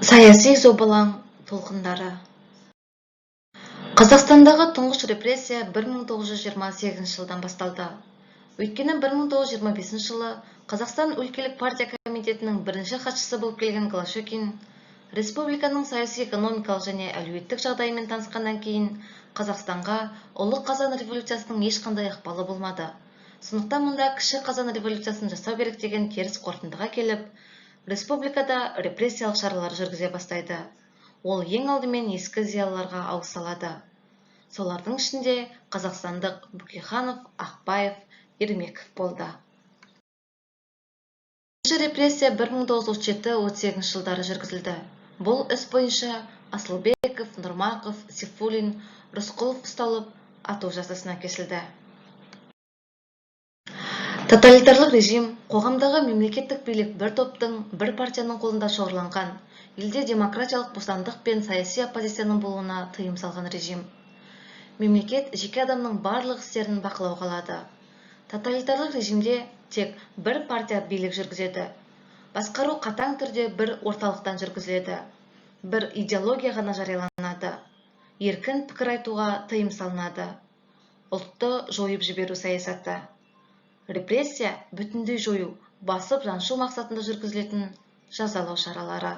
Саяси зобалаң толқындары. Қазақстандағы тұңғыш репрессия 1928 жылдан басталды. Өйткені 1925 жылы Қазақстан өлкелік партия комитетінің бірінші хатшысы болып келген Голощекин республиканың саяси экономикалық және әлеуметтік жағдайымен танысқаннан кейін Қазақстанға ұлы қазан революциясының ешқандай ықпалы болмады. Сондықтан мұнда кіші қазан революциясын жасау керек деген теріс қорытындыға келіп, республикада репрессиялық шаралар жүргізе бастайды. Ол ең алдымен ескі зиялыларға ауыз салады. Солардың ішінде қазақстандық Бөкейханов, Ақпаев, Ермеков болды. Бірінші репрессия 1937-38 жылдары жүргізілді. Бұл іс бойынша Асылбеков, Нұрмақов, Сейфуллин, Рысқұлов ұсталып, ату жазасына кесілді. Тоталитарлық режим қоғамдағы мемлекеттік билік бір топтың, бір партияның қолында шоғырланған, елде демократиялық бостандық пен саяси оппозицияның болуына тыйым салған режим. Мемлекет жеке адамның барлық істерін бақылауға алады. Тоталитарлық режимде тек бір партия билік жүргізеді. Басқару қатаң түрде бір орталықтан жүргізіледі. Бір идеология ғана жарияланады. Еркін пікір айтуға тыйым салынады. Ұлтты жойып жіберу саясаты. Репрессия бүтіндей жою, басып жаншу мақсатында жүргізілетін жазалау шаралары.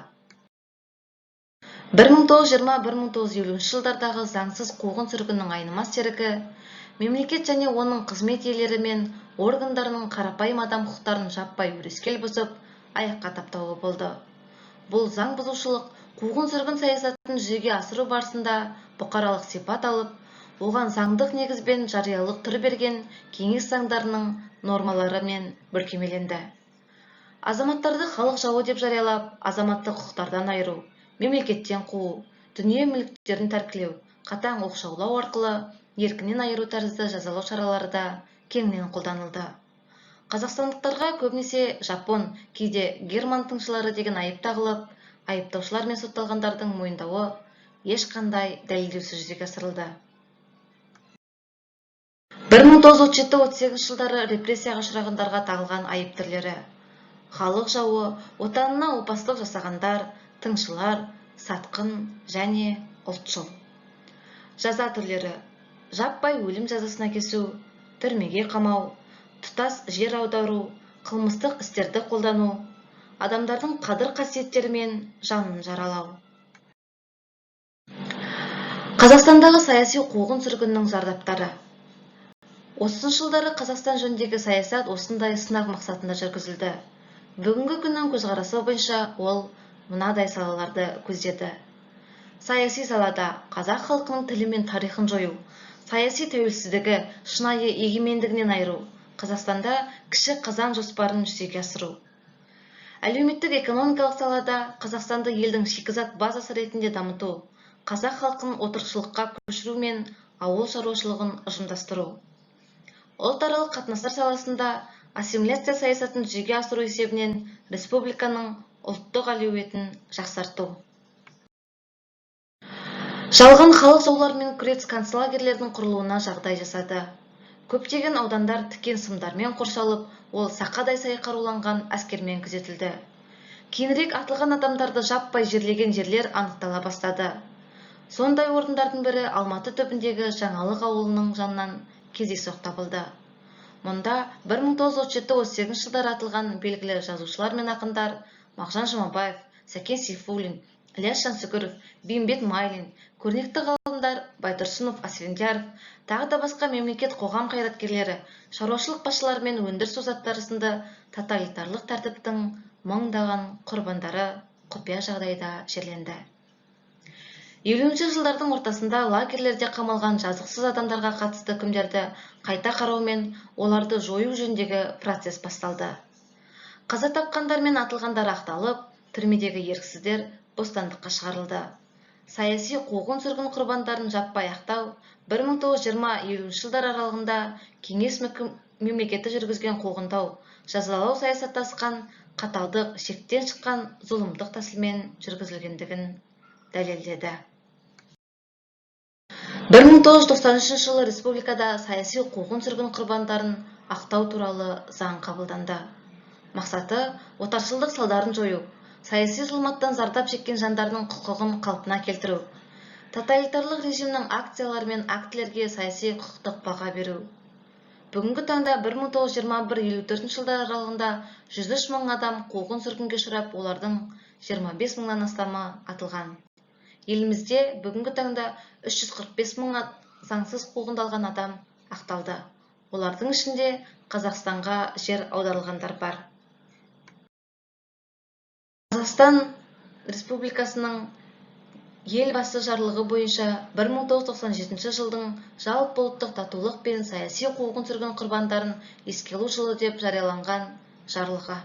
1920-1950 жылдардағы заңсыз қуғын-сүргіннің айнымас серігі, мемлекет және оның қызмет иелері мен органдарының қарапайым адам құқықтарын жаппай өрескел бұзып, аяққа таптауы болды. Бұл заң бұзушылық қуғын-сүргін саясатын жүзеге асыру барысында бұқаралық сипат алып, оған заңдық негізбен жариялық түр берген кеңес заңдарының нормалары мен бүркемеленді. Азаматтарды халық жауы деп жариялап, азаматтық құқықтардан айыру, мемлекеттен қуу, дүние мүліктерін тәркілеу, қатаң оқшаулау арқылы еркінен айыру тәрізді жазалау шаралары да кеңінен қолданылды. Қазақстандықтарға көбінесе жапон, кейде герман тыңшылары деген айып тағылып, айыптаушылар мен сотталғандардың мойындауы ешқандай дәлелдеусіз жүзеге асырылды. 1937-38 жылдары репрессияға ұшырағандарға тағылған айып түрлері: халық жауы, отанына опасыздық жасағандар, тыңшылар, сатқын және ұлтшыл. Жаза түрлері: жаппай өлім жазасына кесу, түрмеге қамау, тұтас жер аудару, қылмыстық істерді қолдану, адамдардың қадір-қасиеттері мен жанын жаралау. Қазақстандағы саяси қуғын-сүргіннің зардаптары. 30 жылдары Қазақстан жөніндегі саясат осындай сынақ мақсатында жүргізілді. Бүгінгі күннің көзқарасы бойынша ол мынадай салаларды көздеді. Саяси салада қазақ халқының тілі мен тарихын жою, саяси тәуелсіздігі, шынайы егемендігінен айыру, Қазақстанда кіші қазан жоспарын жүзеге асыру. Әлеуметтік экономикалық салада Қазақстанды елдің шикізат базасы ретінде дамыту, қазақ халқын отырықшылыққа көшіру мен ауыл шаруашылығын ұжымдастыру. Ұлтаралық қатынастар саласында ассимиляция саясатын жүзеге асыру есебінен республиканың ұлттық әлеуетін жақсарту. Жалған халық жауларымен күрес концлагерлердің құрылуына жағдай жасады. Көптеген аудандар тікен сымдармен қоршалып, ол сақадай сай қаруланған әскермен күзетілді. Кейінірек атылған адамдарды жаппай жерлеген жерлер анықтала бастады. Сондай орындардың бірі Алматы түбіндегі Жаңалық ауылының жанынан кездейсоқ табылды. Мұнда 1937-38 жылдары атылған белгілі жазушылар мен ақындар Мағжан Жұмабаев, Сәкен Сейфуллин, Ілияс Жансүгіров, Бейімбет Майлин, көрнекті ғалымдар Байтұрсынов, Асфендияров, тағы да басқа мемлекет қоғам қайраткерлері, шаруашылық басшылары мен өндіріс озаттары сынды тоталитарлық тәртіптің мыңдаған құрбандары құпия жағдайда жерленді. 50-ші жылдардың ортасында лагерлерде қамалған жазықсыз адамдарға қатысты үкімдерді қайта қарау мен оларды жою жөніндегі процесс басталды. Қаза тапқандар мен атылғандар ақталып, түрмедегі еріксіздер бостандыққа шығарылды. Саяси қуғын-сүргін құрбандарын жаппай ақтау 1920-50 жылдар аралығында кеңес мемлекеті жүргізген қуғындау, жазалау саясаты асқан, қаталдық, шектен шыққан зұлымдық тәсілмен жүргізілгендігін дәлелдеді. 1993 жылы республикада саяси қуғын-сүргін құрбандарын ақтау туралы заң қабылданды. Мақсаты отаршылдық салдарын жою, саяси зұлматтан зардап шеккен жандардың құқығын қалпына келтіру, тоталитарлық режимнің акциялары мен актілерге саяси құқықтық баға беру. Бүгінгі таңда 1921-54 жылдар аралығында 103 мың адам қуғын сүргінге ұшырап, олардың 25 мыңнан астамы атылған. Елімізде бүгінгі таңда 345 мың заңсыз қуғындалған адам ақталды. Олардың ішінде Қазақстанға жер аударылғандар бар. Қазақстан Республикасының елбасы жарлығы бойынша 1997 жылдың жалпы ұлттық татулық пен саяси қуғын сүргін құрбандарын еске алу жылы деп жарияланған жарлығы.